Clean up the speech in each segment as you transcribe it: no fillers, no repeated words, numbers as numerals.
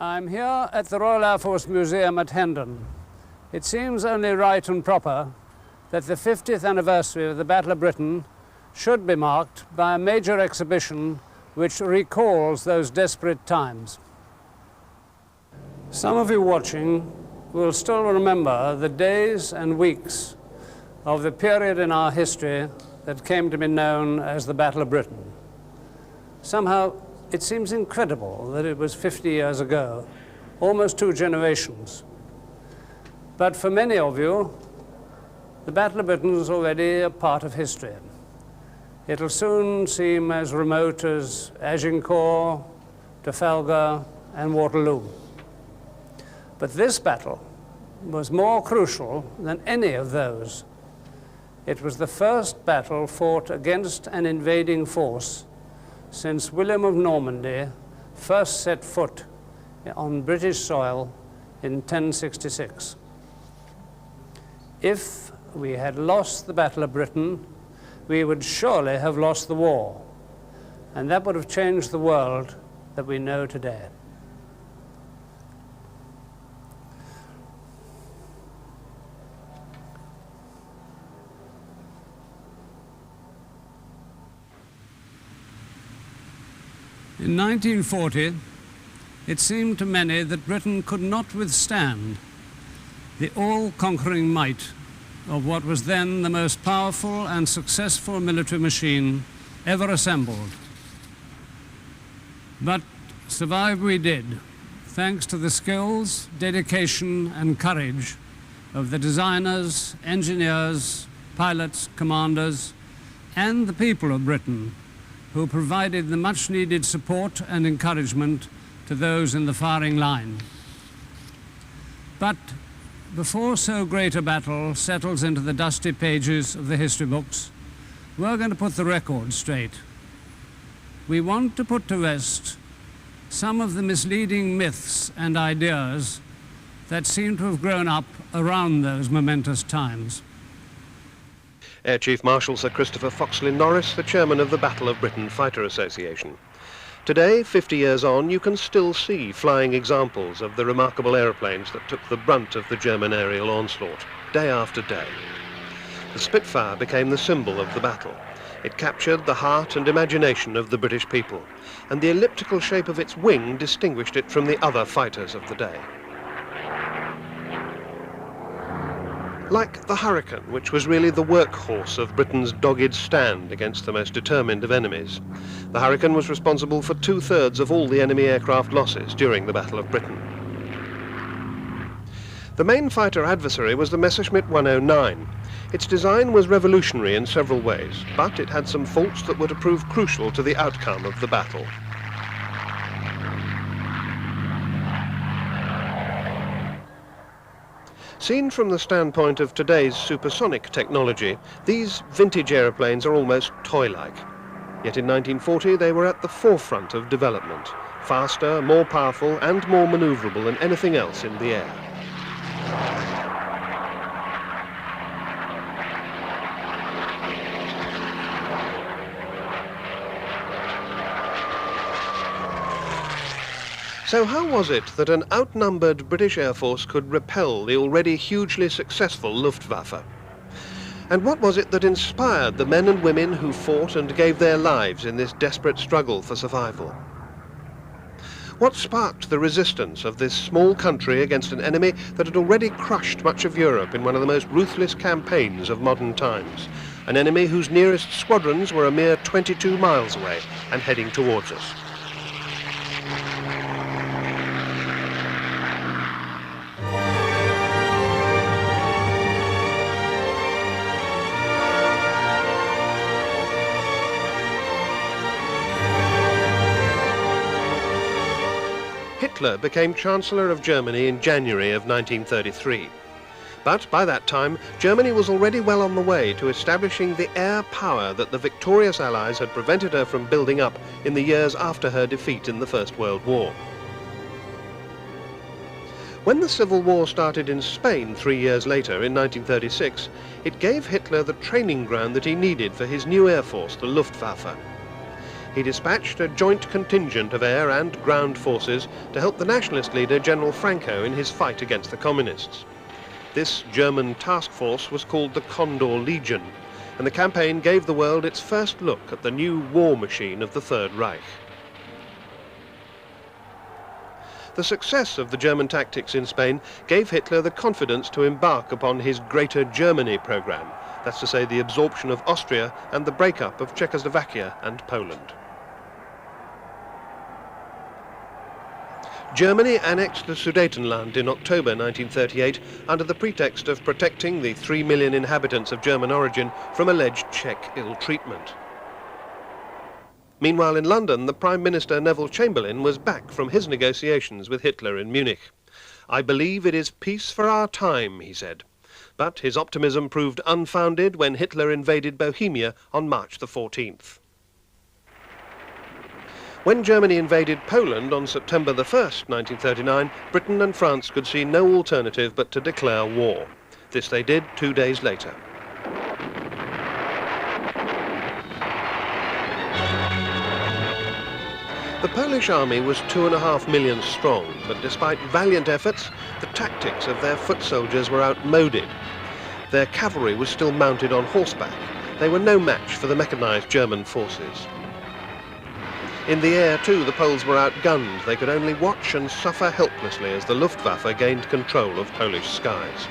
I'm here at the Royal Air Force Museum at Hendon. It seems only right and proper that the 50th anniversary of the Battle of Britain should be marked by a major exhibition which recalls those desperate times. Some of you watching will still remember the days and weeks of the period in our history that came to be known as the Battle of Britain. Somehow, it seems incredible that it was 50 years ago, almost 2 generations. But for many of you, the Battle of Britain is already a part of history. It'll soon seem as remote as Agincourt, Trafalgar, and Waterloo. But this battle was more crucial than any of those. It was the first battle fought against an invading force since William of Normandy first set foot on British soil in 1066. If we had lost the Battle of Britain, we would surely have lost the war, and that would have changed the world that we know today. In 1940, it seemed to many that Britain could not withstand the all-conquering might of what was then the most powerful and successful military machine ever assembled. But survive we did, thanks to the skills, dedication, and courage of the designers, engineers, pilots, commanders, and the people of Britain, who provided the much-needed support and encouragement to those in the firing line. But before so great a battle settles into the dusty pages of the history books, we're going to put the record straight. We want to put to rest some of the misleading myths and ideas that seem to have grown up around those momentous times. Air Chief Marshal Sir Christopher Foxley Norris, the chairman of the Battle of Britain Fighter Association. Today, 50 years on, you can still see flying examples of the remarkable aeroplanes that took the brunt of the German aerial onslaught, day after day. The Spitfire became the symbol of the battle. It captured the heart and imagination of the British people, and the elliptical shape of its wing distinguished it from the other fighters of the day. Like the Hurricane, which was really the workhorse of Britain's dogged stand against the most determined of enemies, the Hurricane was responsible for 2/3 of all the enemy aircraft losses during the Battle of Britain. The main fighter adversary was the Messerschmitt 109. Its design was revolutionary in several ways, but it had some faults that were to prove crucial to the outcome of the battle. Seen from the standpoint of today's supersonic technology, these vintage aeroplanes are almost toy-like. Yet in 1940 they were at the forefront of development, faster, more powerful and more maneuverable than anything else in the air. So how was it that an outnumbered British Air Force could repel the already hugely successful Luftwaffe? And what was it that inspired the men and women who fought and gave their lives in this desperate struggle for survival? What sparked the resistance of this small country against an enemy that had already crushed much of Europe in one of the most ruthless campaigns of modern times? An enemy whose nearest squadrons were a mere 22 miles away and heading towards us. Hitler became Chancellor of Germany in January of 1933. But by that time, Germany was already well on the way to establishing the air power that the victorious Allies had prevented her from building up in the years after her defeat in the First World War. When the Civil War started in Spain 3 years later, in 1936, it gave Hitler the training ground that he needed for his new air force, the Luftwaffe. he dispatched a joint contingent of air and ground forces to help the nationalist leader General Franco in his fight against the communists. This German task force was called the Condor Legion, and the campaign gave the world its first look at the new war machine of the Third Reich. The success of the German tactics in Spain gave Hitler the confidence to embark upon his Greater Germany program, that's to say the absorption of Austria and the breakup of Czechoslovakia and Poland. Germany annexed the Sudetenland in October 1938 under the pretext of protecting the 3 million inhabitants of German origin from alleged Czech ill-treatment. Meanwhile in London, the Prime Minister Neville Chamberlain was back from his negotiations with Hitler in Munich. "I believe it is peace for our time," he said. But his optimism proved unfounded when Hitler invaded Bohemia on March the 14th. When Germany invaded Poland on September the 1st, 1939, Britain and France could see no alternative but to declare war. This they did 2 days later. The Polish army was 2.5 million strong, but despite valiant efforts, the tactics of their foot soldiers were outmoded. Their cavalry was still mounted on horseback. They were no match for the mechanized German forces. In the air, too, the Poles were outgunned. They could only watch and suffer helplessly as the Luftwaffe gained control of Polish skies.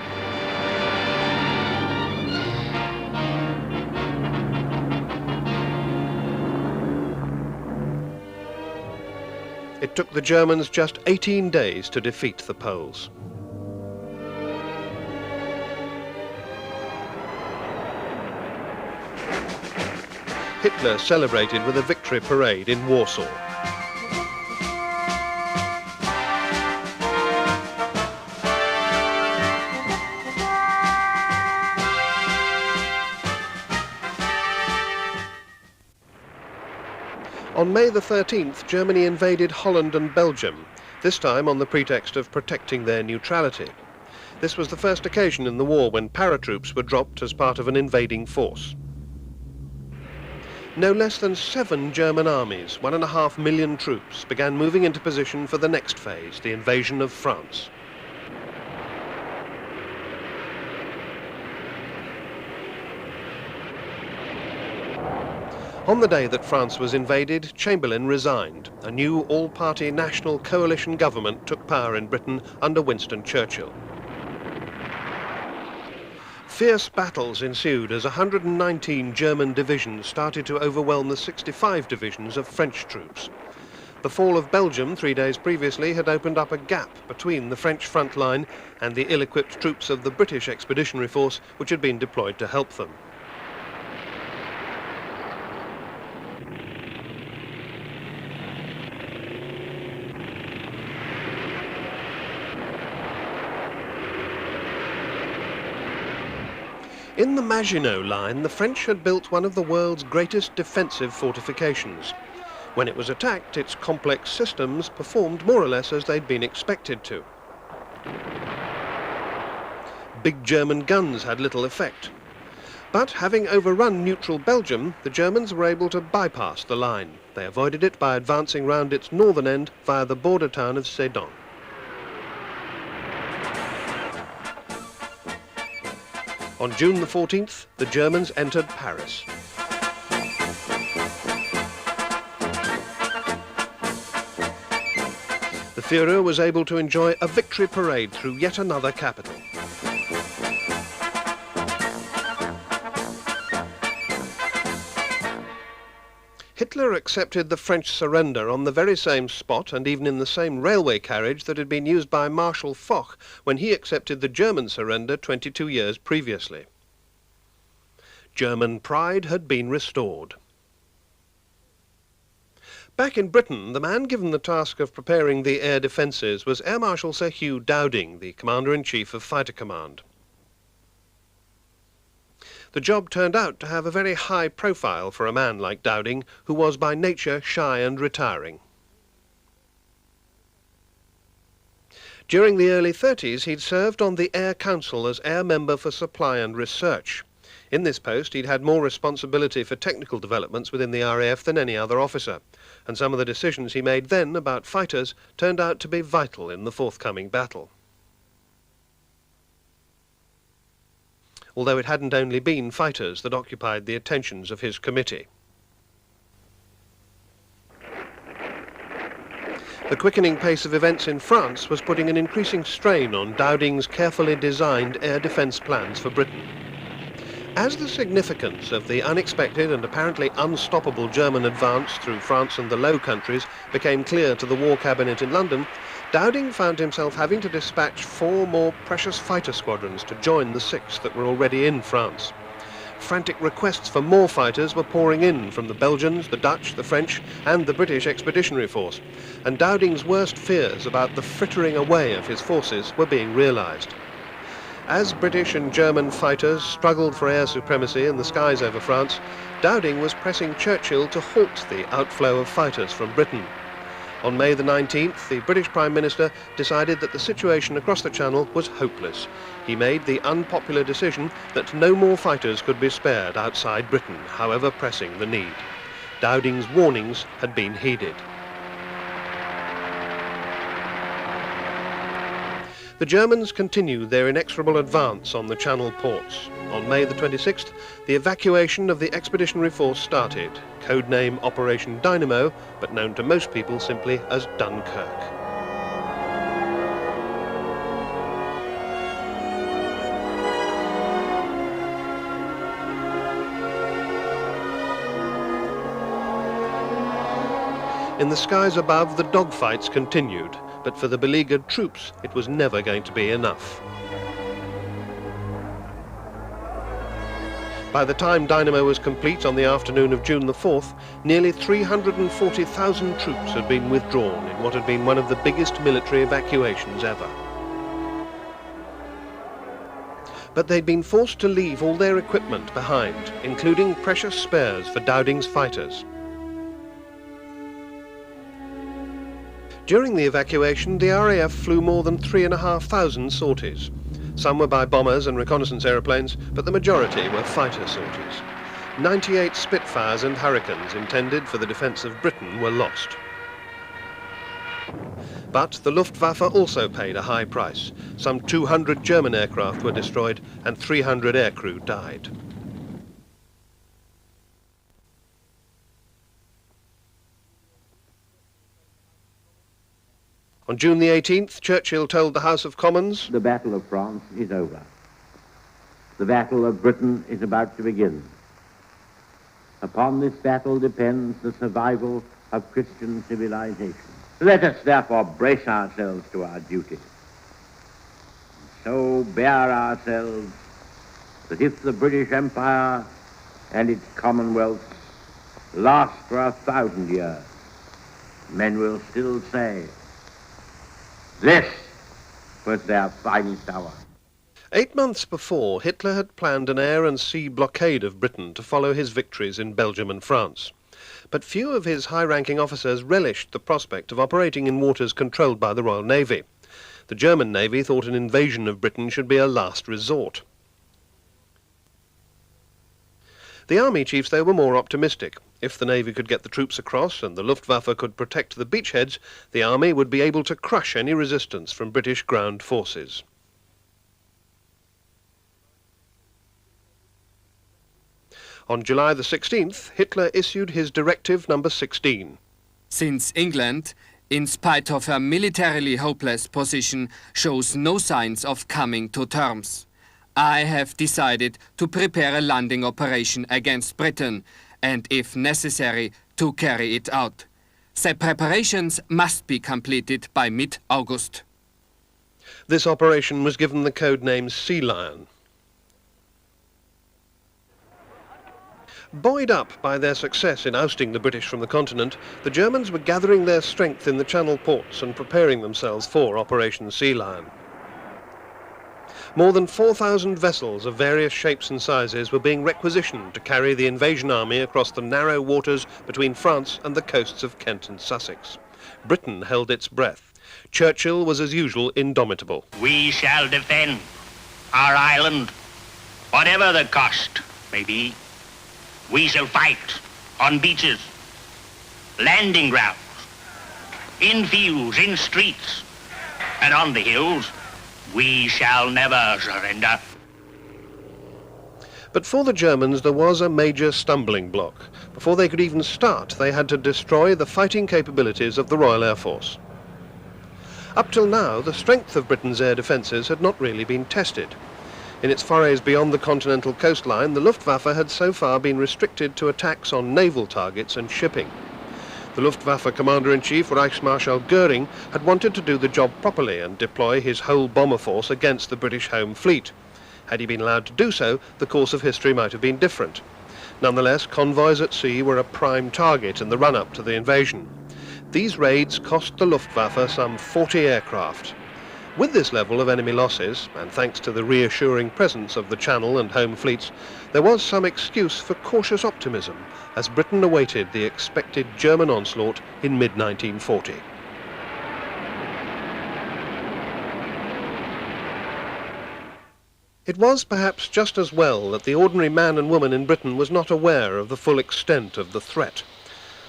It took the Germans just 18 days to defeat the Poles. Hitler celebrated with a victory parade in Warsaw. On May the 13th, Germany invaded Holland and Belgium, this time on the pretext of protecting their neutrality. This was the first occasion in the war when paratroops were dropped as part of an invading force. No less than 7 German armies, 1.5 million troops, began moving into position for the next phase, the invasion of France. On the day that France was invaded, Chamberlain resigned. A new all-party national coalition government took power in Britain under Winston Churchill. Fierce battles ensued as 119 German divisions started to overwhelm the 65 divisions of French troops. The fall of Belgium 3 days previously had opened up a gap between the French front line and the ill-equipped troops of the British Expeditionary Force, which had been deployed to help them. In the Maginot Line, the French had built one of the world's greatest defensive fortifications. When it was attacked, its complex systems performed more or less as they'd been expected to. Big German guns had little effect. But having overrun neutral Belgium, the Germans were able to bypass the line. They avoided it by advancing round its northern end via the border town of Sedan. On June the 14th, the Germans entered Paris. The Führer was able to enjoy a victory parade through yet another capital. Hitler accepted the French surrender on the very same spot and even in the same railway carriage that had been used by Marshal Foch when he accepted the German surrender 22 years previously. German pride had been restored. Back in Britain, the man given the task of preparing the air defences was Air Marshal Sir Hugh Dowding, the Commander-in-Chief of Fighter Command. The job turned out to have a very high profile for a man like Dowding, who was by nature shy and retiring. During the early 30s, he'd served on the Air Council as Air Member for Supply and Research. In this post, he'd had more responsibility for technical developments within the RAF than any other officer, and some of the decisions he made then about fighters turned out to be vital in the forthcoming battle. Although it hadn't only been fighters that occupied the attentions of his committee. The quickening pace of events in France was putting an increasing strain on Dowding's carefully designed air defence plans for Britain. As the significance of the unexpected and apparently unstoppable German advance through France and the Low Countries became clear to the War Cabinet in London, Dowding found himself having to dispatch 4 more precious fighter squadrons to join the 6 that were already in France. Frantic requests for more fighters were pouring in from the Belgians, the Dutch, the French and the British Expeditionary Force, and Dowding's worst fears about the frittering away of his forces were being realised. As British and German fighters struggled for air supremacy in the skies over France, Dowding was pressing Churchill to halt the outflow of fighters from Britain. On May the 19th, the British Prime Minister decided that the situation across the Channel was hopeless. He made the unpopular decision that no more fighters could be spared outside Britain, however pressing the need. Dowding's warnings had been heeded. The Germans continued their inexorable advance on the Channel ports. On May the 26th, the evacuation of the Expeditionary Force started, codename Operation Dynamo, but known to most people simply as Dunkirk. In the skies above, the dogfights continued, but for the beleaguered troops, it was never going to be enough. By the time Dynamo was complete on the afternoon of June the 4th, nearly 340,000 troops had been withdrawn in what had been one of the biggest military evacuations ever. But they'd been forced to leave all their equipment behind, including precious spares for Dowding's fighters. During the evacuation, the RAF flew more than 3,500 sorties. Some were by bombers and reconnaissance aeroplanes, but the majority were fighter sorties. 98 Spitfires and Hurricanes intended for the defence of Britain were lost. But the Luftwaffe also paid a high price. Some 200 German aircraft were destroyed and 300 aircrew died. On June the 18th, Churchill told the House of Commons, "The Battle of France is over. The Battle of Britain is about to begin. Upon this battle depends the survival of Christian civilization. Let us therefore brace ourselves to our duty. And so bear ourselves that if the British Empire and its Commonwealth last for 1,000 years, men will still say, this was their finest hour." 8 months before, Hitler had planned an air and sea blockade of Britain to follow his victories in Belgium and France. But few of his high-ranking officers relished the prospect of operating in waters controlled by the Royal Navy. The German Navy thought an invasion of Britain should be a last resort. The army chiefs, though, were more optimistic. If the Navy could get the troops across and the Luftwaffe could protect the beachheads, the army would be able to crush any resistance from British ground forces. On July the 16th, Hitler issued his Directive Number 16. Since England, in spite of her militarily hopeless position, shows no signs of coming to terms, I have decided to prepare a landing operation against Britain and, if necessary, to carry it out. The preparations must be completed by mid-August. This operation was given the code name Sea Lion. Buoyed up by their success in ousting the British from the continent, the Germans were gathering their strength in the Channel ports and preparing themselves for Operation Sea Lion. More than 4,000 vessels of various shapes and sizes were being requisitioned to carry the invasion army across the narrow waters between France and the coasts of Kent and Sussex. Britain held its breath. Churchill was as usual indomitable. We shall defend our island, whatever the cost. maybe. We shall fight on beaches, landing grounds, in fields, in streets, and on the hills. We shall never surrender. But for the Germans there was a major stumbling block. Before they could even start, they had to destroy the fighting capabilities of the Royal Air Force. Up till now, the strength of Britain's air defences had not really been tested. In its forays beyond the continental coastline, the Luftwaffe had so far been restricted to attacks on naval targets and shipping. The Luftwaffe Commander-in-Chief, Reichsmarschall Goering, had wanted to do the job properly and deploy his whole bomber force against the British Home Fleet. Had he been allowed to do so, the course of history might have been different. Nonetheless, convoys at sea were a prime target in the run-up to the invasion. These raids cost the Luftwaffe some 40 aircraft. With this level of enemy losses, and thanks to the reassuring presence of the Channel and Home fleets, there was some excuse for cautious optimism as Britain awaited the expected German onslaught in mid-1940. It was perhaps just as well that the ordinary man and woman in Britain was not aware of the full extent of the threat.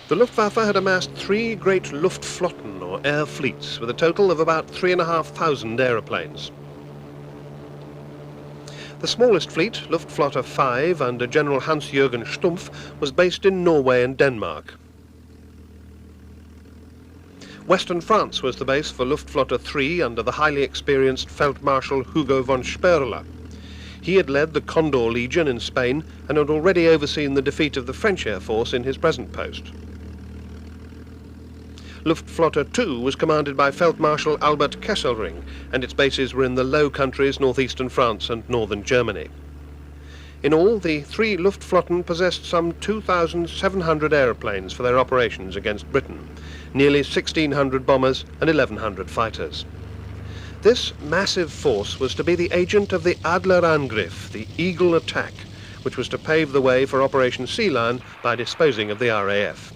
The Luftwaffe had amassed 3 great Luftflotten, or air fleets, with a total of about 3,500 aeroplanes. The smallest fleet, Luftflotte 5, under General Hans-Jürgen Stumpf, was based in Norway and Denmark. Western France was the base for Luftflotte 3 under the highly experienced Feldmarschall Hugo von Sperler. He had led the Condor Legion in Spain and had already overseen the defeat of the French Air Force in his present post. Luftflotte 2 was commanded by Feldmarschall Albert Kesselring, and its bases were in the Low Countries, northeastern France and northern Germany. In all, the 3 Luftflotten possessed some 2,700 aeroplanes for their operations against Britain, nearly 1,600 bombers and 1,100 fighters. This massive force was to be the agent of the Adlerangriff, the Eagle attack, which was to pave the way for Operation Sea Lion by disposing of the RAF.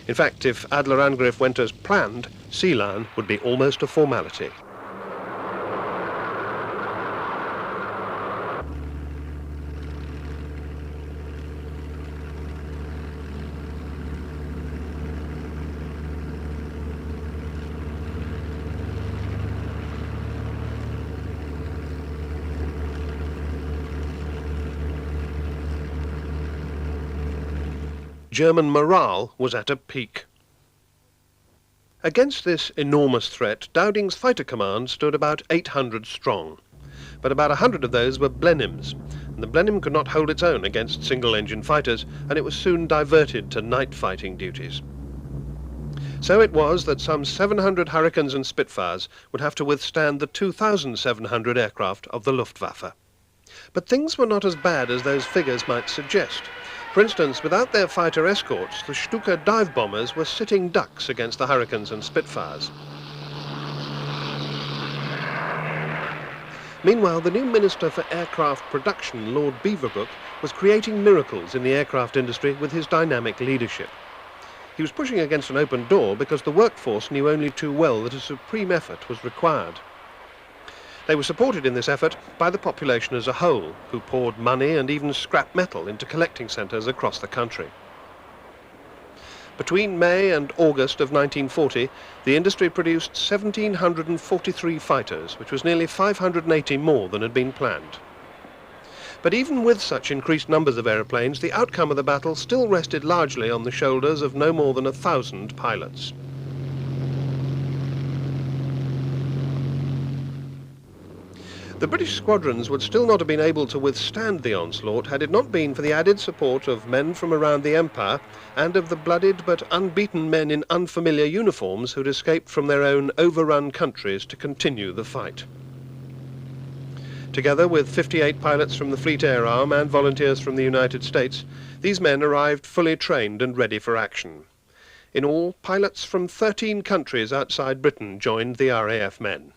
In fact, if Adlerangriff went as planned, Sea Lion would be almost a formality. German morale was at a peak. Against this enormous threat, Dowding's fighter command stood about 800 strong. But about 100 of those were Blenheims, and the Blenheim could not hold its own against single-engine fighters, and it was soon diverted to night fighting duties. So it was that some 700 Hurricanes and Spitfires would have to withstand the 2,700 aircraft of the Luftwaffe. But things were not as bad as those figures might suggest. For instance, without their fighter escorts, the Stuka dive bombers were sitting ducks against the Hurricanes and Spitfires. Meanwhile, the new Minister for Aircraft Production, Lord Beaverbrook, was creating miracles in the aircraft industry with his dynamic leadership. He was pushing against an open door because the workforce knew only too well that a supreme effort was required. They were supported in this effort by the population as a whole, who poured money and even scrap metal into collecting centres across the country. Between May and August of 1940, the industry produced 1,743 fighters, which was nearly 580 more than had been planned. But even with such increased numbers of aeroplanes, the outcome of the battle still rested largely on the shoulders of no more than 1,000 pilots. The British squadrons would still not have been able to withstand the onslaught had it not been for the added support of men from around the Empire and of the blooded but unbeaten men in unfamiliar uniforms who'd escaped from their own overrun countries to continue the fight. Together with 58 pilots from the Fleet Air Arm and volunteers from the United States, these men arrived fully trained and ready for action. In all, pilots from 13 countries outside Britain joined the RAF men.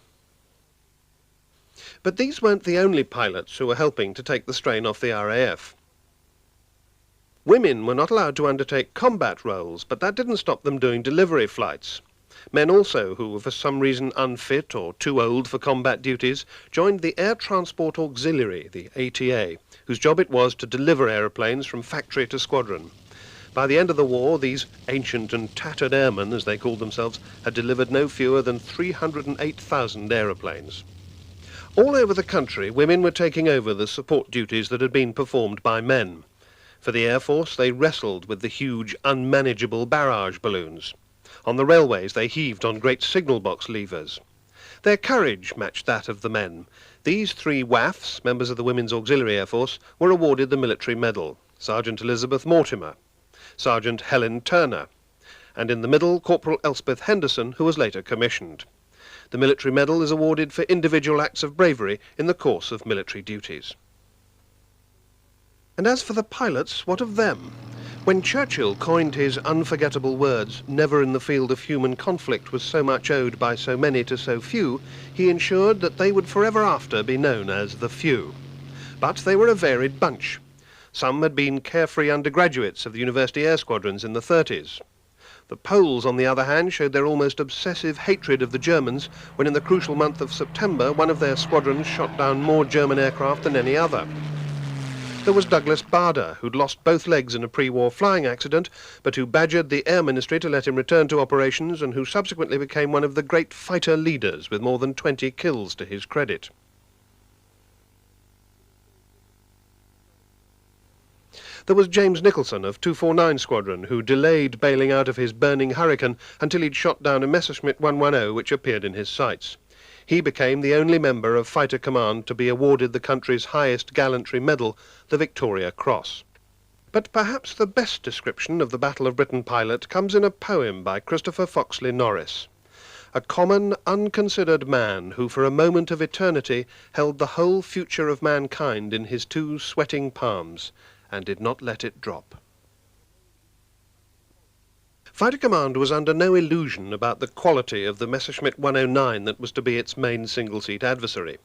But these weren't the only pilots who were helping to take the strain off the RAF. Women were not allowed to undertake combat roles, but that didn't stop them doing delivery flights. Men also who were for some reason unfit or too old for combat duties joined the Air Transport Auxiliary, the ATA, whose job it was to deliver aeroplanes from factory to squadron. By the end of the war, these ancient and tattered airmen, as they called themselves, had delivered no fewer than 308,000 aeroplanes. All over the country, women were taking over the support duties that had been performed by men. For the Air Force, they wrestled with the huge, unmanageable barrage balloons. On the railways, they heaved on great signal box levers. Their courage matched that of the men. These three WAFs, members of the Women's Auxiliary Air Force, were awarded the Military Medal: Sergeant Elizabeth Mortimer, Sergeant Helen Turner, and in the middle, Corporal Elspeth Henderson, who was later commissioned. The Military Medal is awarded for individual acts of bravery in the course of military duties. And as for the pilots, what of them? When Churchill coined his unforgettable words, "Never in the field of human conflict was so much owed by so many to so few," he ensured that they would forever after be known as the few. But they were a varied bunch. Some had been carefree undergraduates of the university air squadrons in the 30s. The Poles, on the other hand, showed their almost obsessive hatred of the Germans when in the crucial month of September one of their squadrons shot down more German aircraft than any other. There was Douglas Bader, who'd lost both legs in a pre-war flying accident, but who badgered the Air Ministry to let him return to operations, and who subsequently became one of the great fighter leaders with more than 20 kills to his credit. There was James Nicholson of 249 Squadron, who delayed bailing out of his burning Hurricane until he'd shot down a Messerschmitt 110 which appeared in his sights. He became the only member of Fighter Command to be awarded the country's highest gallantry medal, the Victoria Cross. But perhaps the best description of the Battle of Britain pilot comes in a poem by Christopher Foxley Norris. A common, unconsidered man who for a moment of eternity held the whole future of mankind in his two sweating palms and did not let it drop. Fighter Command was under no illusion about the quality of the Messerschmitt 109 that was to be its main single-seat adversary.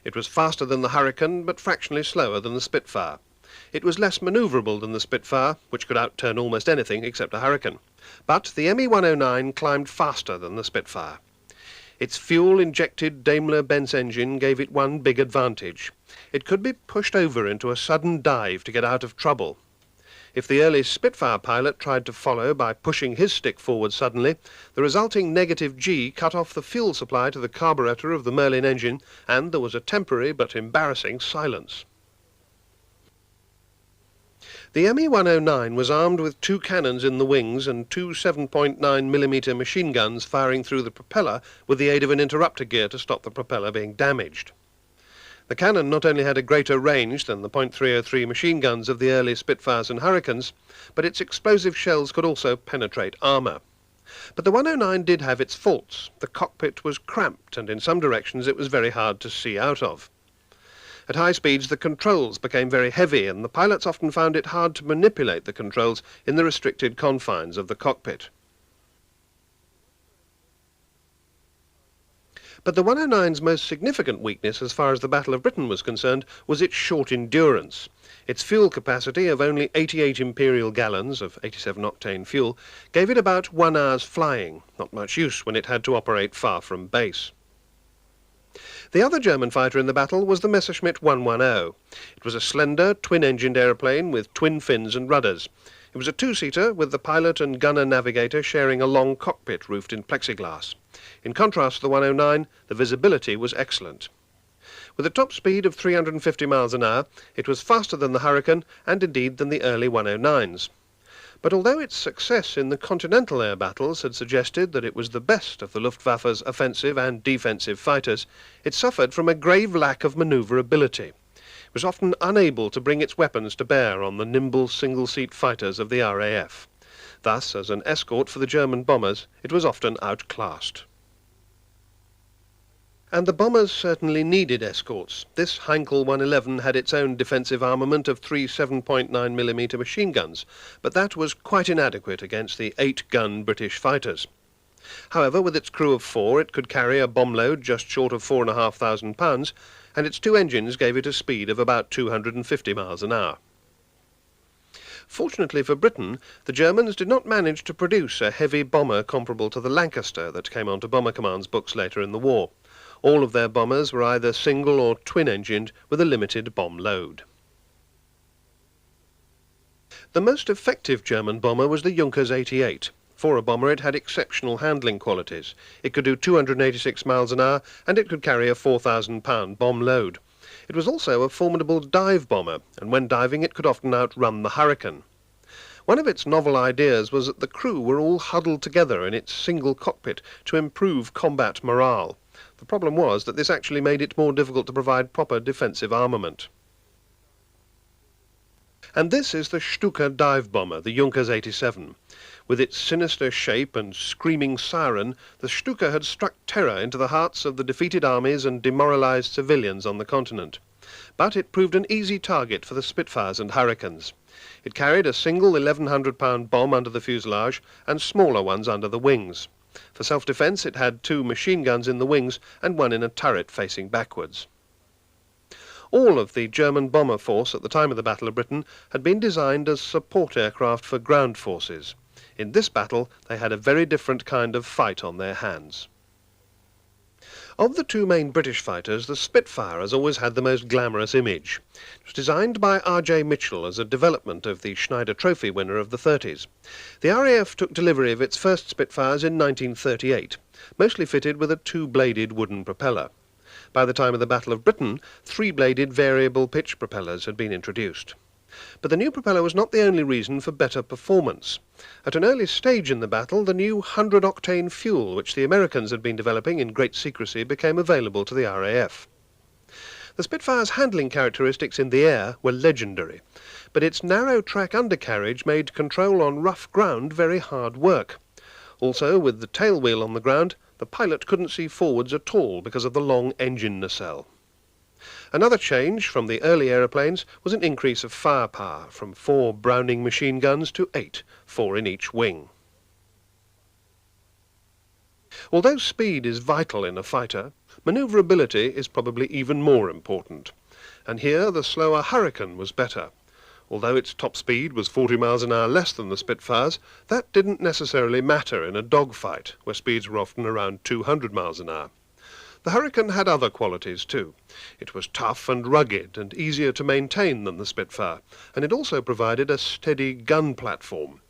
It was faster than the Hurricane, but fractionally slower than the Spitfire. It was less manoeuvrable than the Spitfire, which could outturn almost anything except a Hurricane. But the ME 109 climbed faster than the Spitfire. Its fuel-injected Daimler-Benz engine gave it one big advantage. It could be pushed over into a sudden dive to get out of trouble. If the early Spitfire pilot tried to follow by pushing his stick forward suddenly, the resulting negative G cut off the fuel supply to the carburetor of the Merlin engine, and there was a temporary but embarrassing silence. The ME 109 was armed with two cannons in the wings and two 7.9mm machine guns firing through the propeller with the aid of an interrupter gear to stop the propeller being damaged. The cannon not only had a greater range than the .303 machine guns of the early Spitfires and Hurricanes, but its explosive shells could also penetrate armour. But the 109 did have its faults. The cockpit was cramped, and in some directions it was very hard to see out of. At high speeds the controls became very heavy, and the pilots often found it hard to manipulate the controls in the restricted confines of the cockpit. But the 109's most significant weakness as far as the Battle of Britain was concerned was its short endurance. Its fuel capacity of only 88 imperial gallons of 87-octane fuel gave it about 1 hour's flying, not much use when it had to operate far from base. The other German fighter in the battle was the Messerschmitt 110. It was a slender, twin-engined aeroplane with twin fins and rudders. It was a two-seater with the pilot and gunner navigator sharing a long cockpit roofed in plexiglass. In contrast to the 109, the visibility was excellent. With a top speed of 350 miles an hour, it was faster than the Hurricane and indeed than the early 109s. But although its success in the continental air battles had suggested that it was the best of the Luftwaffe's offensive and defensive fighters, it suffered from a grave lack of manoeuvrability. It was often unable to bring its weapons to bear on the nimble single-seat fighters of the RAF. Thus, as an escort for the German bombers, it was often outclassed. And the bombers certainly needed escorts. This Heinkel 111 had its own defensive armament of three 7.9mm machine guns, but that was quite inadequate against the 8-gun British fighters. However, with its crew of 4, it could carry a bomb load just short of 4,500 pounds, and its two engines gave it a speed of about 250 miles an hour. Fortunately for Britain, the Germans did not manage to produce a heavy bomber comparable to the Lancaster that came onto Bomber Command's books later in the war. All of their bombers were either single or twin-engined with a limited bomb load. The most effective German bomber was the Junkers 88. For a bomber, it had exceptional handling qualities. It could do 286 miles an hour, and it could carry a 4,000-pound bomb load. It was also a formidable dive bomber, and when diving it could often outrun the Hurricane. One of its novel ideas was that the crew were all huddled together in its single cockpit to improve combat morale. The problem was that this actually made it more difficult to provide proper defensive armament. And this is the Stuka dive bomber, the Junkers 87. With its sinister shape and screaming siren, the Stuka had struck terror into the hearts of the defeated armies and demoralized civilians on the continent. But it proved an easy target for the Spitfires and Hurricanes. It carried a single 1,100-pound bomb under the fuselage and smaller ones under the wings. For self-defense, it had 2 machine guns in the wings and one in a turret facing backwards. All of the German bomber force at the time of the Battle of Britain had been designed as support aircraft for ground forces. In this battle, they had a very different kind of fight on their hands. Of the 2 main British fighters, the Spitfire has always had the most glamorous image. It was designed by R.J. Mitchell as a development of the Schneider Trophy winner of the 30s. The RAF took delivery of its first Spitfires in 1938, mostly fitted with a 2-bladed wooden propeller. By the time of the Battle of Britain, 3-bladed variable pitch propellers had been introduced. But the new propeller was not the only reason for better performance. At an early stage in the battle, the new 100-octane fuel, which the Americans had been developing in great secrecy, became available to the RAF. The Spitfire's handling characteristics in the air were legendary, but its narrow track undercarriage made control on rough ground very hard work. Also, with the tail wheel on the ground, the pilot couldn't see forwards at all because of the long engine nacelle. Another change from the early aeroplanes was an increase of firepower from 4 Browning machine guns to 8, 4 in each wing. Although speed is vital in a fighter, manoeuvrability is probably even more important. And here the slower Hurricane was better. Although its top speed was 40 miles an hour less than the Spitfires, that didn't necessarily matter in a dogfight, where speeds were often around 200 miles an hour. The Hurricane had other qualities too. It was tough and rugged and easier to maintain than the Spitfire, and it also provided a steady gun platform.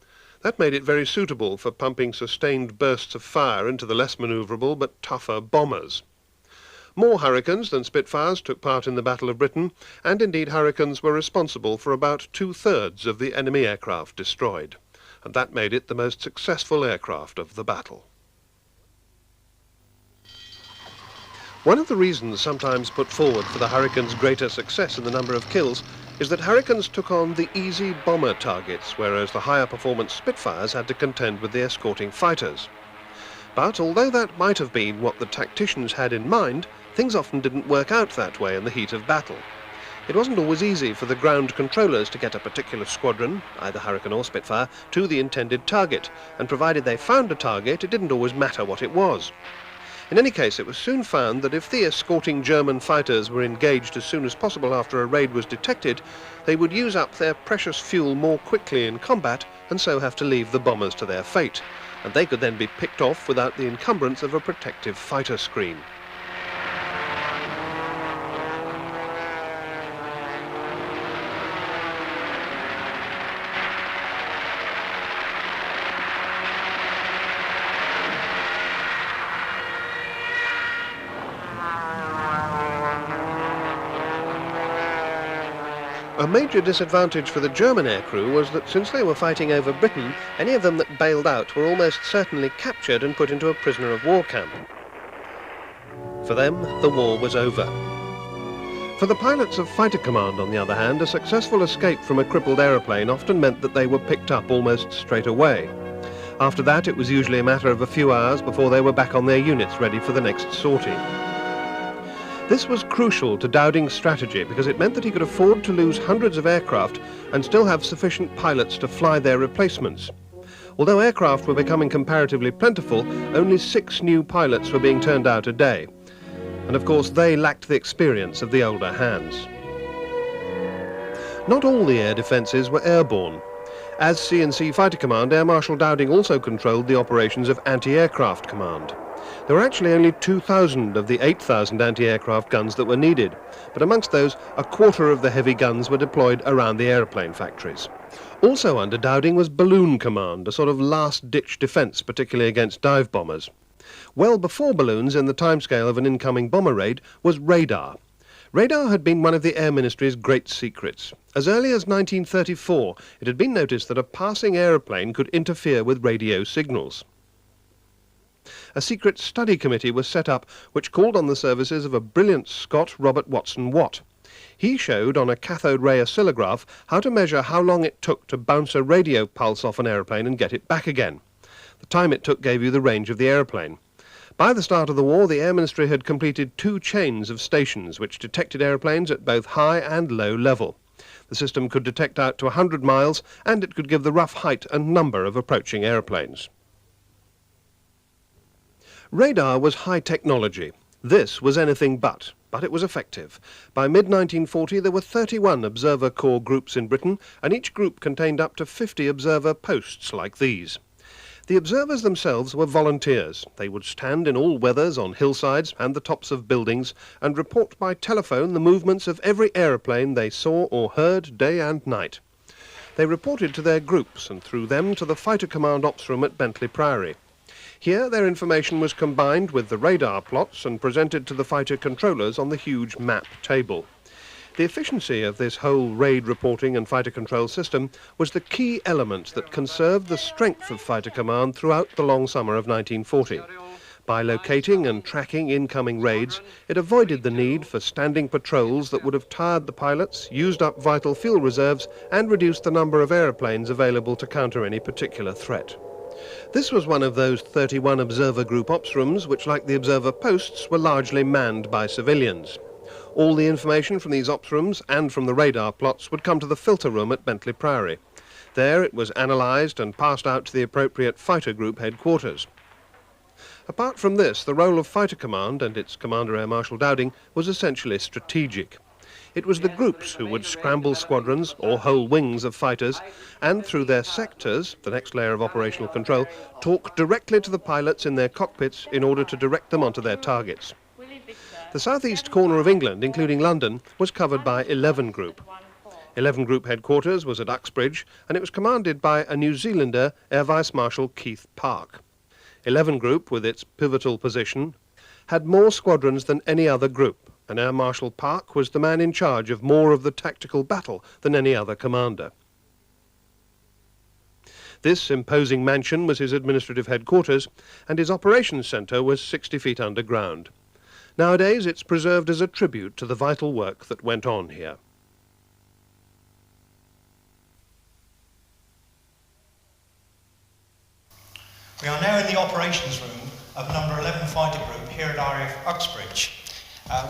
That made it very suitable for pumping sustained bursts of fire into the less manoeuvrable but tougher bombers. More Hurricanes than Spitfires took part in the Battle of Britain, and indeed Hurricanes were responsible for about 2/3 of the enemy aircraft destroyed, and that made it the most successful aircraft of the battle. One of the reasons sometimes put forward for the Hurricane's greater success in the number of kills is that Hurricanes took on the easy bomber targets, whereas the higher performance Spitfires had to contend with the escorting fighters. But although that might have been what the tacticians had in mind, things often didn't work out that way in the heat of battle. It wasn't always easy for the ground controllers to get a particular squadron, either Hurricane or Spitfire, to the intended target, and provided they found a target, it didn't always matter what it was. In any case, it was soon found that if the escorting German fighters were engaged as soon as possible after a raid was detected, they would use up their precious fuel more quickly in combat and so have to leave the bombers to their fate, and they could then be picked off without the encumbrance of a protective fighter screen. A major disadvantage for the German aircrew was that since they were fighting over Britain, any of them that bailed out were almost certainly captured and put into a prisoner of war camp. For them, the war was over. For the pilots of Fighter Command, on the other hand, a successful escape from a crippled aeroplane often meant that they were picked up almost straight away. After that, it was usually a matter of a few hours before they were back on their units ready for the next sortie. This was crucial to Dowding's strategy because it meant that he could afford to lose hundreds of aircraft and still have sufficient pilots to fly their replacements. Although aircraft were becoming comparatively plentiful, only 6 new pilots were being turned out a day. And of course they lacked the experience of the older hands. Not all the air defences were airborne. As C&C Fighter Command, Air Marshal Dowding also controlled the operations of Anti-Aircraft Command. There were actually only 2,000 of the 8,000 anti-aircraft guns that were needed, but amongst those, a quarter of the heavy guns were deployed around the aeroplane factories. Also under Dowding was Balloon Command, a sort of last-ditch defence, particularly against dive bombers. Well before balloons in the timescale of an incoming bomber raid was radar. Radar had been one of the Air Ministry's great secrets. As early as 1934, it had been noticed that a passing aeroplane could interfere with radio signals. A secret study committee was set up which called on the services of a brilliant Scot, Robert Watson Watt. He showed on a cathode ray oscillograph how to measure how long it took to bounce a radio pulse off an aeroplane and get it back again. The time it took gave you the range of the aeroplane. By the start of the war, the Air Ministry had completed 2 chains of stations which detected aeroplanes at both high and low level. The system could detect out to 100 miles, and it could give the rough height and number of approaching aeroplanes. Radar was high technology. This was anything but it was effective. By mid-1940 there were 31 observer corps groups in Britain, and each group contained up to 50 observer posts like these. The observers themselves were volunteers. They would stand in all weathers on hillsides and the tops of buildings and report by telephone the movements of every aeroplane they saw or heard day and night. They reported to their groups and through them to the Fighter Command Ops Room at Bentley Priory. Here their information was combined with the radar plots and presented to the fighter controllers on the huge map table. The efficiency of this whole raid reporting and fighter control system was the key element that conserved the strength of Fighter Command throughout the long summer of 1940. By locating and tracking incoming raids, it avoided the need for standing patrols that would have tired the pilots, used up vital fuel reserves, and reduced the number of aeroplanes available to counter any particular threat. This was one of those 31 observer group ops rooms which, like the observer posts, were largely manned by civilians. All the information from these ops rooms and from the radar plots would come to the filter room at Bentley Priory. There it was analysed and passed out to the appropriate fighter group headquarters. Apart from this, the role of Fighter Command and its Commander Air Marshal Dowding was essentially strategic. It was the groups who would scramble squadrons or whole wings of fighters and, through their sectors, the next layer of operational control, talk directly to the pilots in their cockpits in order to direct them onto their targets. The southeast corner of England, including London, was covered by 11 Group. 11 Group headquarters was at Uxbridge, and it was commanded by a New Zealander, Air Vice Marshal Keith Park. 11 Group, with its pivotal position, had more squadrons than any other group, and Air Marshal Park was the man in charge of more of the tactical battle than any other commander. This imposing mansion was his administrative headquarters, and his operations centre was 60 feet underground. Nowadays it's preserved as a tribute to the vital work that went on here. We are now in the operations room of number 11 Fighter Group here at RAF Uxbridge.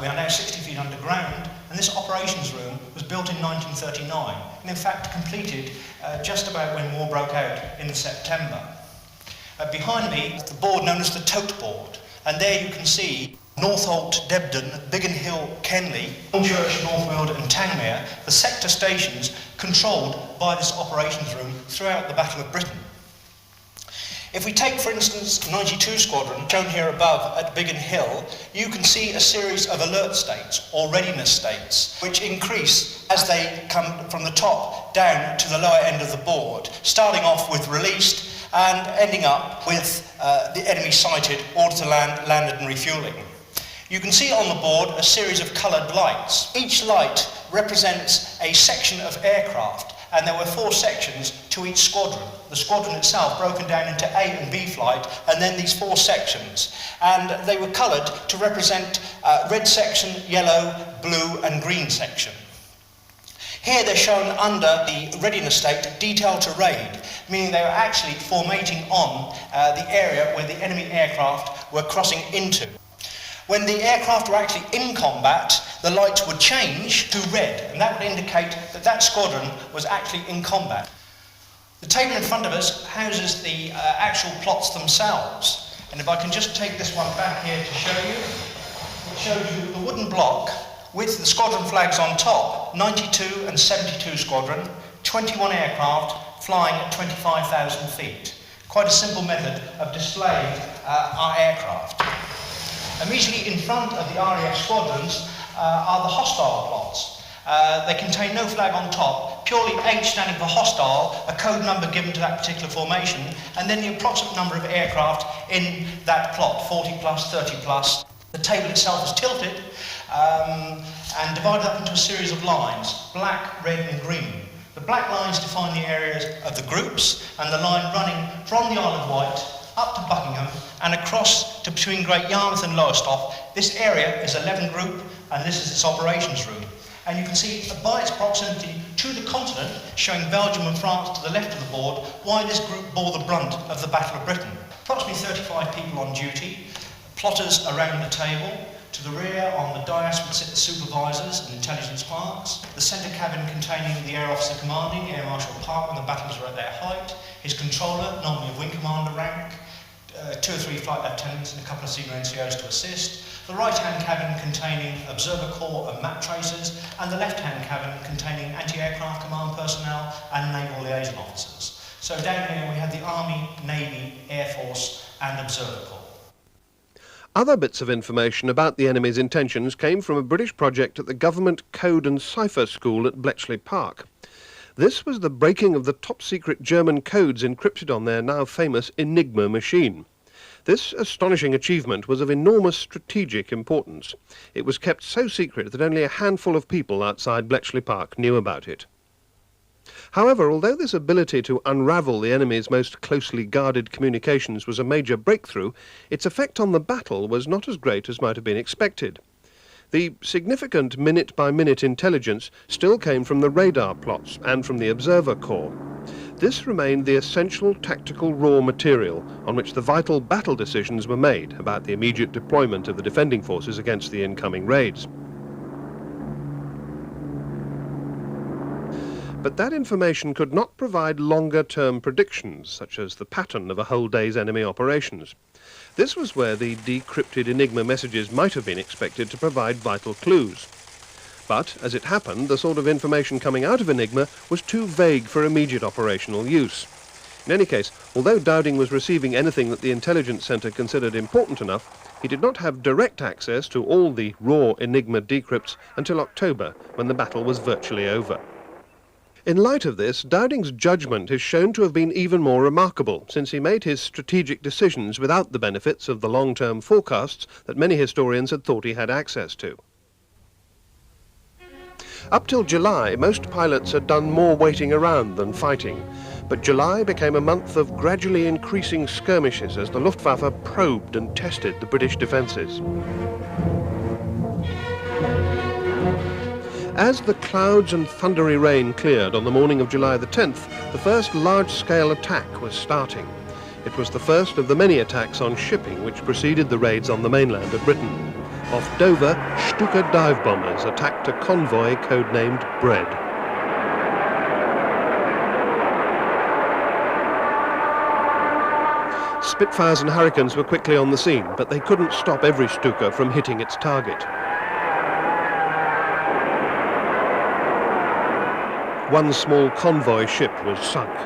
We are now 60 feet underground, and this operations room was built in 1939 and in fact completed just about when war broke out in September. Behind me is the board known as the Tote Board, and there you can see Northolt, Debden, Biggin Hill, Kenley, Church, Northfield and Tangmere, the sector stations controlled by this operations room throughout the Battle of Britain. If we take, for instance, 92 Squadron, shown here above at Biggin Hill, you can see a series of alert states, or readiness states, which increase as they come from the top down to the lower end of the board, starting off with released and ending up with the enemy sighted, order to land, landed and refuelling. You can see on the board a series of coloured lights. Each light represents a section of aircraft, and there were 4 sections to each squadron. The squadron itself broken down into A and B flight, and then these 4 sections. And they were coloured to represent red section, yellow, blue and green section. Here they're shown under the readiness state, detail to raid, meaning they were actually formating on the area where the enemy aircraft were crossing into. When the aircraft were actually in combat, the lights would change to red, and that would indicate that that squadron was actually in combat. The table in front of us houses the actual plots themselves, and if I can just take this one back here to show you, it shows you the wooden block with the squadron flags on top, 92 and 72 Squadron, 21 aircraft, flying at 25,000 feet. Quite a simple method of displaying our aircraft. Immediately in front of the RAF squadrons are the hostile plots. They contain no flag on top, purely H standing for hostile, a code number given to that particular formation, and then the approximate number of aircraft in that plot, 40 plus, 30 plus. The table itself is tilted and divided up into a series of lines, black, red and green. The black lines define the areas of the groups, and the line running from the Isle of Wight up to Buckingham and across to between Great Yarmouth and Lowestoft. This area is 11 Group, and this is its operations room. And you can see by its proximity to the continent, showing Belgium and France to the left of the board, why this group bore the brunt of the Battle of Britain. Approximately 35 people on duty, plotters around the table. To the rear on the dais would sit the supervisors and intelligence clerks. The centre cabin containing the Air Officer Commanding, Air Marshal Park, when the battles were at their height. His controller, normally of Wing Commander rank. 2 or 3 flight lieutenants and a couple of senior NCOs to assist. The right-hand cabin containing Observer Corps and map tracers, and the left-hand cabin containing anti-aircraft command personnel and naval liaison officers. So down here we have the Army, Navy, Air Force and Observer Corps. Other bits of information about the enemy's intentions came from a British project at the Government Code and Cipher School at Bletchley Park. This was the breaking of the top-secret German codes encrypted on their now famous Enigma machine. This astonishing achievement was of enormous strategic importance. It was kept so secret that only a handful of people outside Bletchley Park knew about it. However, although this ability to unravel the enemy's most closely guarded communications was a major breakthrough, its effect on the battle was not as great as might have been expected. The significant minute-by-minute intelligence still came from the radar plots and from the Observer Corps. This remained the essential tactical raw material on which the vital battle decisions were made about the immediate deployment of the defending forces against the incoming raids. But that information could not provide longer-term predictions, such as the pattern of a whole day's enemy operations. This was where the decrypted Enigma messages might have been expected to provide vital clues. But, as it happened, the sort of information coming out of Enigma was too vague for immediate operational use. In any case, although Dowding was receiving anything that the intelligence centre considered important enough, he did not have direct access to all the raw Enigma decrypts until October, when the battle was virtually over. In light of this, Dowding's judgment is shown to have been even more remarkable, since he made his strategic decisions without the benefits of the long-term forecasts that many historians had thought he had access to. Up till July, most pilots had done more waiting around than fighting, but July became a month of gradually increasing skirmishes as the Luftwaffe probed and tested the British defences. As the clouds and thundery rain cleared on the morning of July the 10th, the first large-scale attack was starting. It was the first of the many attacks on shipping which preceded the raids on the mainland of Britain. Off Dover, Stuka dive bombers attacked a convoy codenamed Bread. Spitfires and Hurricanes were quickly on the scene, but they couldn't stop every Stuka from hitting its target. One small convoy ship was sunk.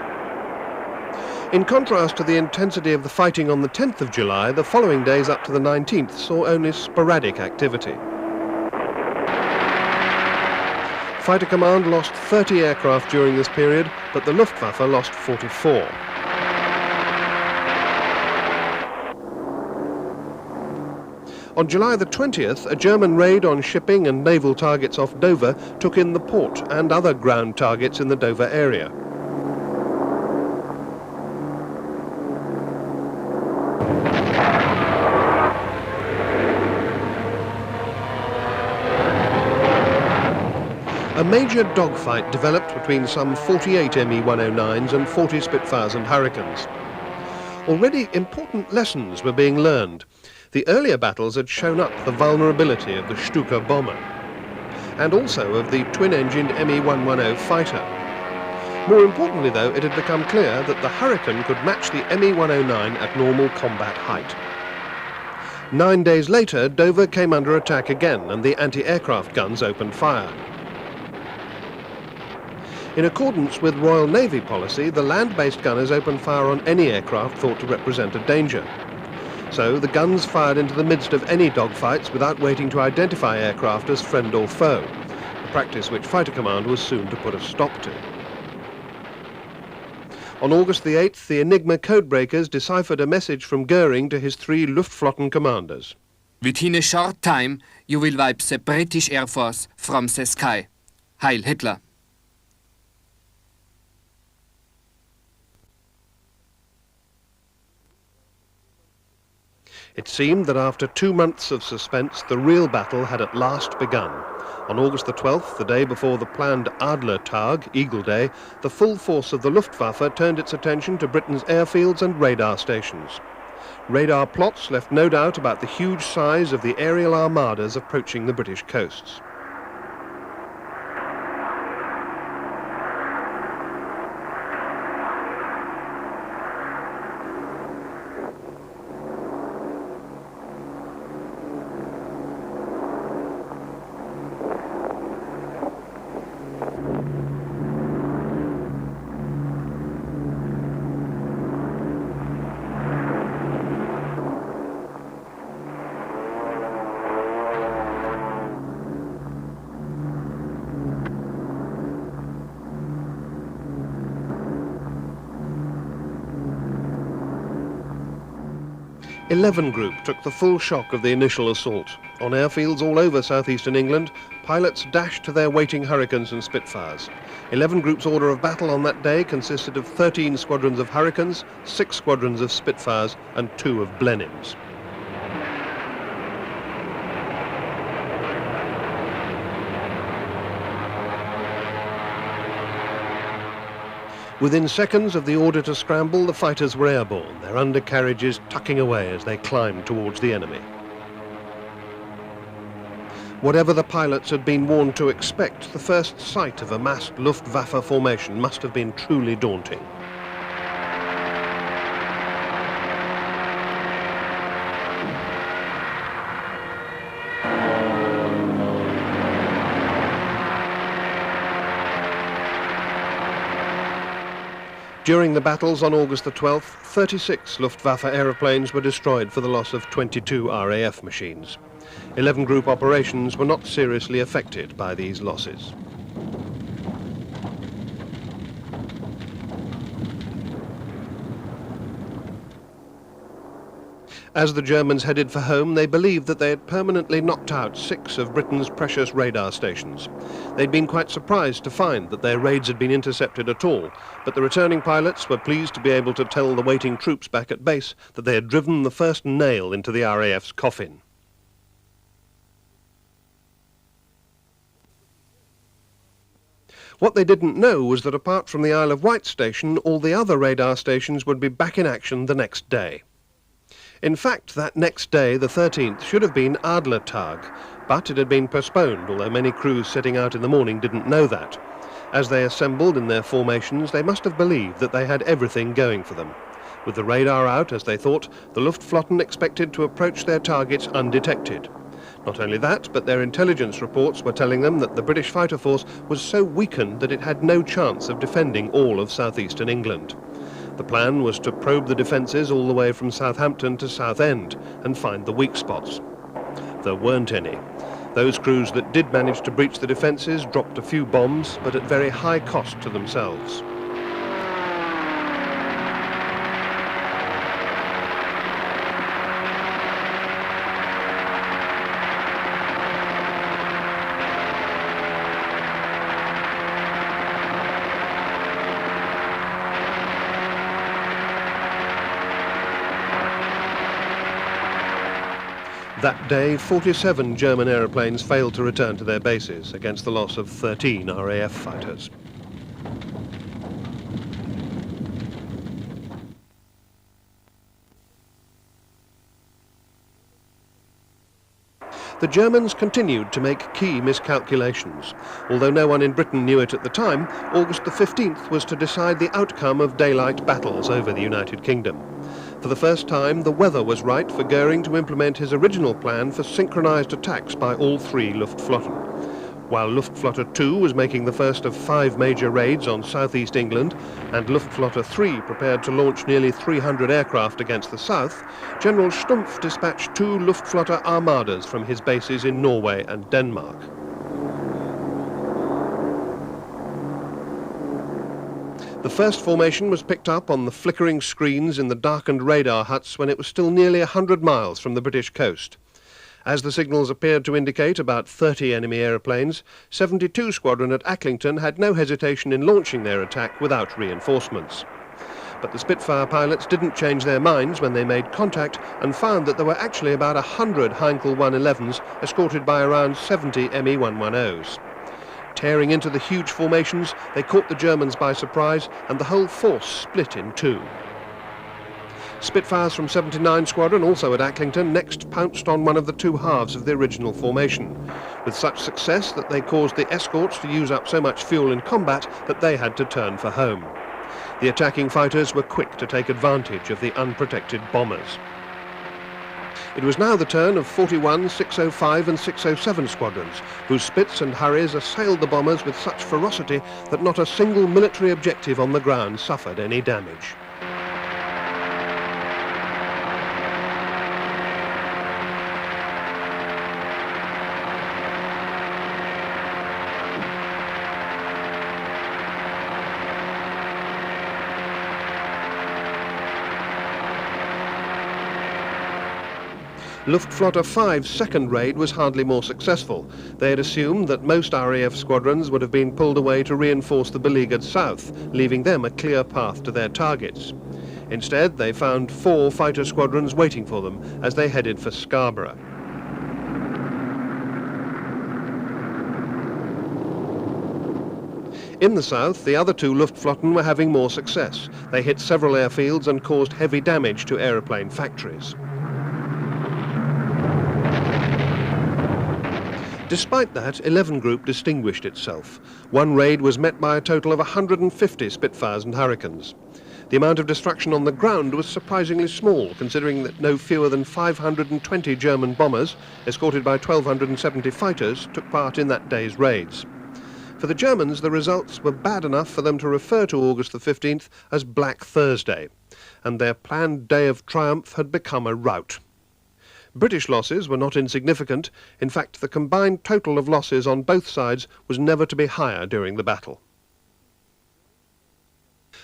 In contrast to the intensity of the fighting on the 10th of July, the following days up to the 19th saw only sporadic activity. Fighter Command lost 30 aircraft during this period, but the Luftwaffe lost 44. On July the 20th, a German raid on shipping and naval targets off Dover took in the port and other ground targets in the Dover area. A major dogfight developed between some 48 Me-109s and 40 Spitfires and Hurricanes. Already important lessons were being learned. The earlier battles had shown up the vulnerability of the Stuka bomber, and also of the twin-engined Me-110 fighter. More importantly, though, it had become clear that the Hurricane could match the Me-109 at normal combat height. 9 days later, Dover came under attack again, and the anti-aircraft guns opened fire. In accordance with Royal Navy policy, the land-based gunners opened fire on any aircraft thought to represent a danger. So the guns fired into the midst of any dogfights without waiting to identify aircraft as friend or foe, a practice which Fighter Command was soon to put a stop to. On August the 8th, the Enigma codebreakers deciphered a message from Goering to his 3 Luftflotten commanders. Within a short time, you will wipe the British Air Force from the sky. Heil Hitler. It seemed that after 2 months of suspense, the real battle had at last begun. On August the 12th, the day before the planned Adlertag, Eagle Day, the full force of the Luftwaffe turned its attention to Britain's airfields and radar stations. Radar plots left no doubt about the huge size of the aerial armadas approaching the British coasts. "11 Group took the full shock of the initial assault. On airfields all over southeastern England, pilots dashed to their waiting Hurricanes and Spitfires. 11 Group's order of battle on that day consisted of 13 squadrons of Hurricanes, 6 squadrons of Spitfires and 2 of Blenheims. Within seconds of the order to scramble, the fighters were airborne, their undercarriages tucking away as they climbed towards the enemy. Whatever the pilots had been warned to expect, the first sight of a massed Luftwaffe formation must have been truly daunting. During the battles on August the 12th, 36 Luftwaffe aeroplanes were destroyed for the loss of 22 RAF machines. 11 Group operations were not seriously affected by these losses. As the Germans headed for home, they believed that they had permanently knocked out 6 of Britain's precious radar stations. They'd been quite surprised to find that their raids had been intercepted at all, but the returning pilots were pleased to be able to tell the waiting troops back at base that they had driven the first nail into the RAF's coffin. What they didn't know was that apart from the Isle of Wight station, all the other radar stations would be back in action the next day. In fact, that next day, the 13th, should have been Adlertag, but it had been postponed, although many crews setting out in the morning didn't know that. As they assembled in their formations, they must have believed that they had everything going for them. With the radar out, as they thought, the Luftflotten expected to approach their targets undetected. Not only that, but their intelligence reports were telling them that the British fighter force was so weakened that it had no chance of defending all of southeastern England. The plan was to probe the defences all the way from Southampton to Southend and find the weak spots. There weren't any. Those crews that did manage to breach the defences dropped a few bombs, but at very high cost to themselves. That day, 47 German aeroplanes failed to return to their bases against the loss of 13 RAF fighters. The Germans continued to make key miscalculations. Although no one in Britain knew it at the time, August the 15th was to decide the outcome of daylight battles over the United Kingdom. For the first time, the weather was right for Goering to implement his original plan for synchronized attacks by all 3 Luftflotten. while Luftflotte 2 was making the first of 5 major raids on southeast England, and Luftflotte 3 prepared to launch nearly 300 aircraft against the south, General Stumpf dispatched 2 Luftflotte armadas from his bases in Norway and Denmark. The first formation was picked up on the flickering screens in the darkened radar huts when it was still nearly 100 miles from the British coast. As the signals appeared to indicate about 30 enemy aeroplanes, 72 Squadron at Acklington had no hesitation in launching their attack without reinforcements. But the Spitfire pilots didn't change their minds when they made contact and found that there were actually about 100 Heinkel 111s escorted by around 70 Me-110s. Tearing into the huge formations, they caught the Germans by surprise, and the whole force split in two. Spitfires from 79 Squadron, also at Acklington, next pounced on one of the two halves of the original formation, with such success that they caused the escorts to use up so much fuel in combat that they had to turn for home. The attacking fighters were quick to take advantage of the unprotected bombers. It was now the turn of 41, 605 and 607 squadrons, whose Spitz and Harriers assailed the bombers with such ferocity that not a single military objective on the ground suffered any damage. Luftflotte 5's second raid was hardly more successful. They had assumed that most RAF squadrons would have been pulled away to reinforce the beleaguered south, leaving them a clear path to their targets. Instead, they found 4 fighter squadrons waiting for them as they headed for Scarborough. In the south, the other 2 Luftflotten were having more success. They hit several airfields and caused heavy damage to aeroplane factories. Despite that, 11 Group distinguished itself. One raid was met by a total of 150 Spitfires and Hurricanes. The amount of destruction on the ground was surprisingly small, considering that no fewer than 520 German bombers, escorted by 1,270 fighters, took part in that day's raids. For the Germans, the results were bad enough for them to refer to August the 15th as Black Thursday, and their planned day of triumph had become a rout. British losses were not insignificant. In fact, the combined total of losses on both sides was never to be higher during the battle.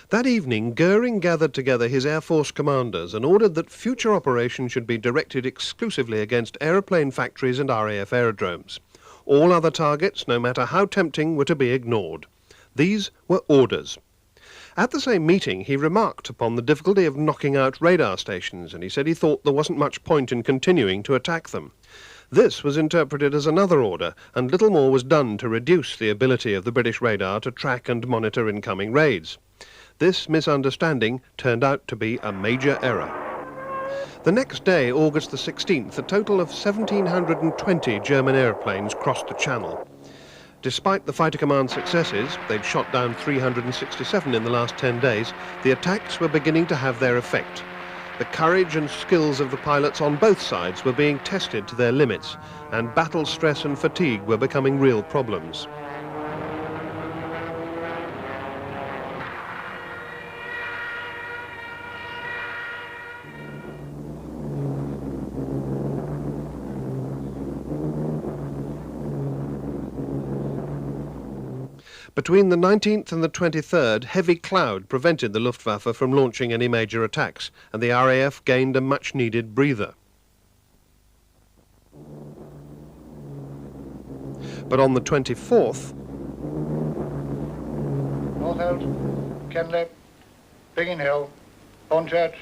That evening, Goering gathered together his Air Force commanders and ordered that future operations should be directed exclusively against aeroplane factories and RAF aerodromes. All other targets, no matter how tempting, were to be ignored. These were orders. At the same meeting, he remarked upon the difficulty of knocking out radar stations, and he said he thought there wasn't much point in continuing to attack them. This was interpreted as another order, and little more was done to reduce the ability of the British radar to track and monitor incoming raids. This misunderstanding turned out to be a major error. The next day, August the 16th, a total of 1,720 German airplanes crossed the Channel. Despite the Fighter Command successes, they'd shot down 367 in the last 10 days, the attacks were beginning to have their effect. The courage and skills of the pilots on both sides were being tested to their limits, and battle stress and fatigue were becoming real problems. Between the 19th and the 23rd, heavy cloud prevented the Luftwaffe from launching any major attacks, and the RAF gained a much-needed breather. But on the 24th... Northolt, Kenley, Biggin Hill, Hornchurch,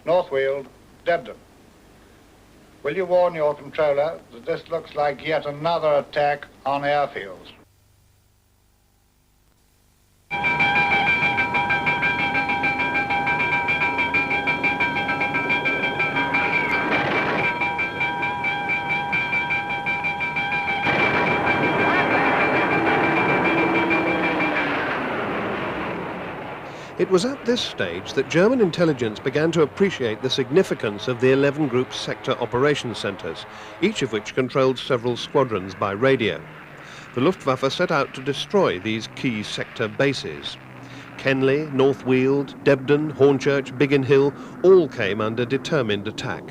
North Weald, Debden. Will you warn your controller that this looks like yet another attack on airfields? It was at this stage that German intelligence began to appreciate the significance of the 11 Group sector operations centres, each of which controlled several squadrons by radio. the Luftwaffe set out to destroy these key sector bases. Kenley, North Weald, Debden, Hornchurch, Biggin Hill all came under determined attack.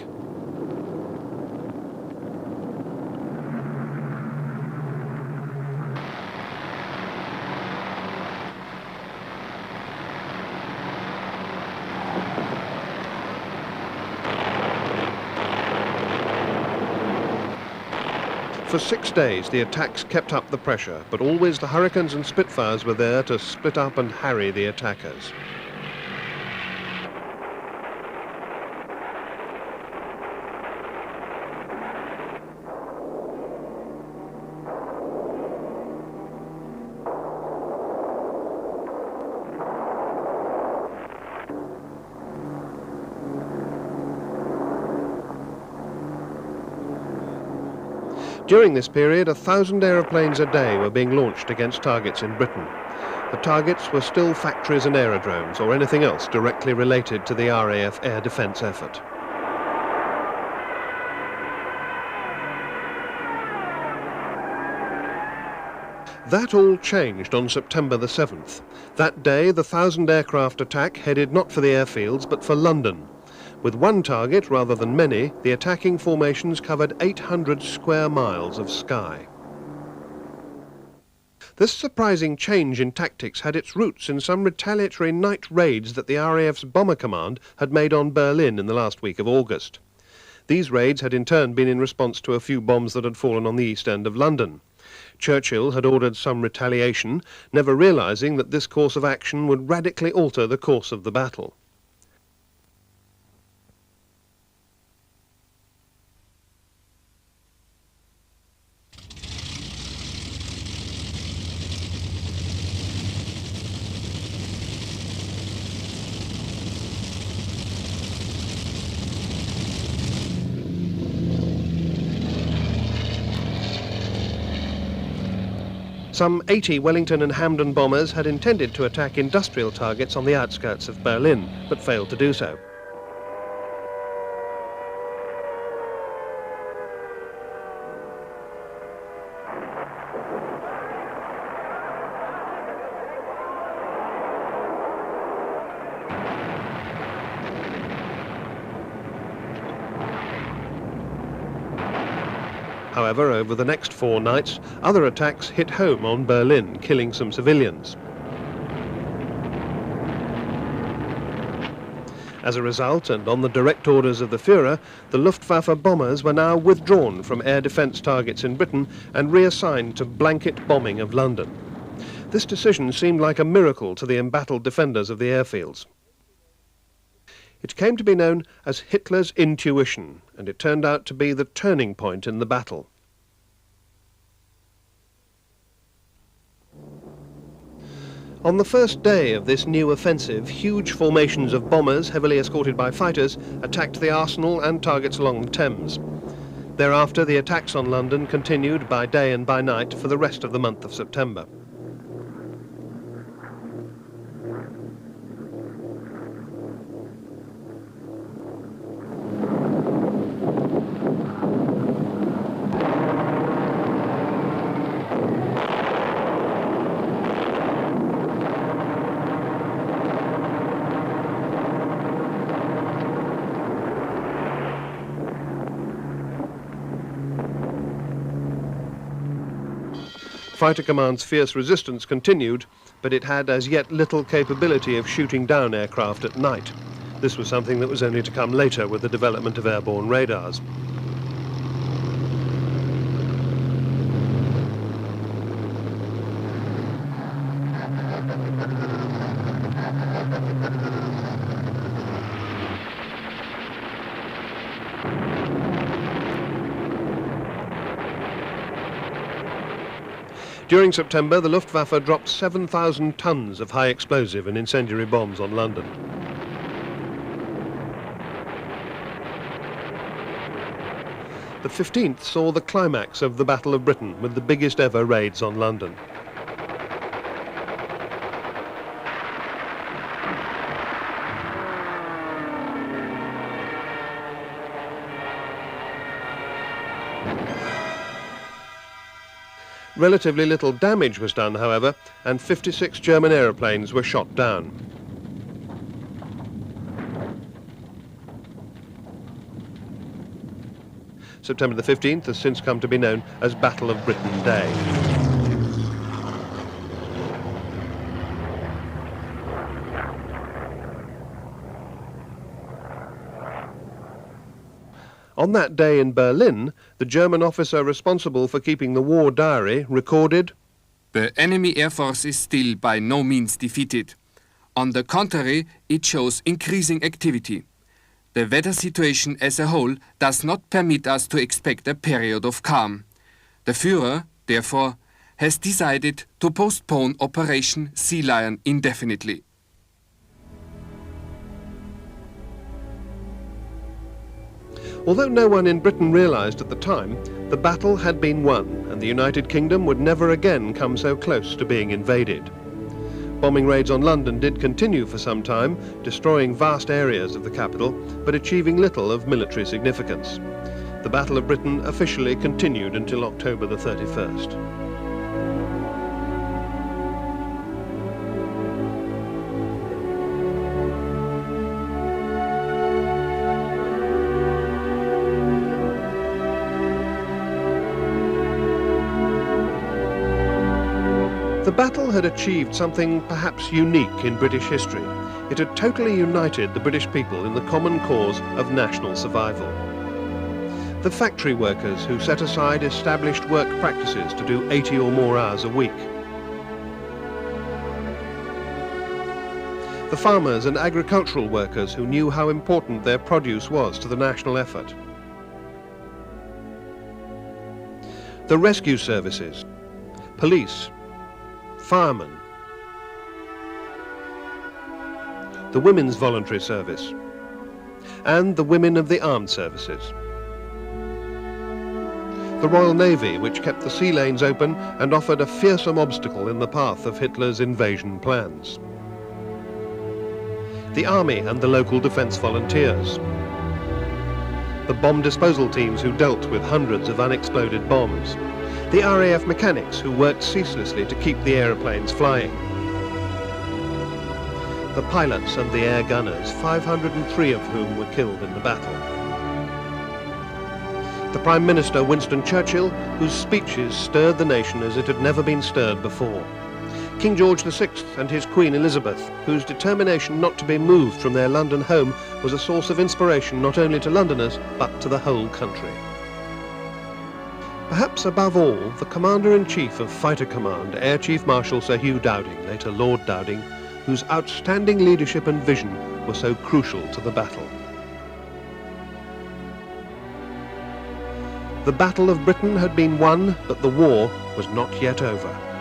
For 6 days the attacks kept up the pressure, but always the Hurricanes and Spitfires were there to split up and harry the attackers. During this period, 1,000 aeroplanes a day were being launched against targets in Britain. The targets were still factories and aerodromes, or anything else directly related to the RAF air defence effort. That all changed on September the 7th. That day, the 1,000 aircraft attack headed not for the airfields, but for London. With one target rather than many, the attacking formations covered 800 square miles of sky. This surprising change in tactics had its roots in some retaliatory night raids that the RAF's Bomber Command had made on Berlin in the last week of August. These raids had in turn been in response to a few bombs that had fallen on the east end of London. Churchill had ordered some retaliation, never realising that this course of action would radically alter the course of the battle. Some 80 Wellington and Hampden bombers had intended to attack industrial targets on the outskirts of Berlin, but failed to do so. However, over the next 4 nights, other attacks hit home on Berlin, killing some civilians. As a result, and on the direct orders of the Führer, the Luftwaffe bombers were now withdrawn from air defence targets in Britain and reassigned to blanket bombing of London. This decision seemed like a miracle to the embattled defenders of the airfields. It came to be known as Hitler's intuition, and it turned out to be the turning point in the battle. On the first day of this new offensive, huge formations of bombers, heavily escorted by fighters, attacked the arsenal and targets along the Thames. Thereafter, the attacks on London continued by day and by night for the rest of the month of September. Fighter Command's fierce resistance continued, but it had as yet little capability of shooting down aircraft at night. This was something that was only to come later with the development of airborne radars. During September, the Luftwaffe dropped 7,000 tons of high explosive and incendiary bombs on London. The 15th saw the climax of the Battle of Britain with the biggest ever raids on London. Relatively little damage was done, however, and 56 German aeroplanes were shot down. September the 15th has since come to be known as Battle of Britain Day. On that day in Berlin, the German officer responsible for keeping the war diary recorded, The enemy air force is still by no means defeated. On the contrary, it shows increasing activity. The weather situation as a whole does not permit us to expect a period of calm. The Führer, therefore, has decided to postpone Operation Sea Lion indefinitely. Although no one in Britain realised at the time, the battle had been won and the United Kingdom would never again come so close to being invaded. Bombing raids on London did continue for some time, destroying vast areas of the capital, but achieving little of military significance. The Battle of Britain officially continued until October the 31st. The battle had achieved something perhaps unique in British history. It had totally united the British people in the common cause of national survival. The factory workers who set aside established work practices to do 80 or more hours a week. The farmers and agricultural workers who knew how important their produce was to the national effort. The rescue services, police, firemen, the Women's Voluntary Service, and the women of the armed services. The Royal Navy, which kept the sea lanes open and offered a fearsome obstacle in the path of Hitler's invasion plans. The Army and the local defence volunteers. The bomb disposal teams who dealt with hundreds of unexploded bombs. The RAF mechanics who worked ceaselessly to keep the aeroplanes flying. The pilots and the air gunners, 503 of whom were killed in the battle. The Prime Minister Winston Churchill, whose speeches stirred the nation as it had never been stirred before. King George VI and his Queen Elizabeth, whose determination not to be moved from their London home was a source of inspiration not only to Londoners, but to the whole country. Perhaps above all, the Commander-in-Chief of Fighter Command, Air Chief Marshal Sir Hugh Dowding, later Lord Dowding, whose outstanding leadership and vision were so crucial to the battle. The Battle of Britain had been won, but the war was not yet over.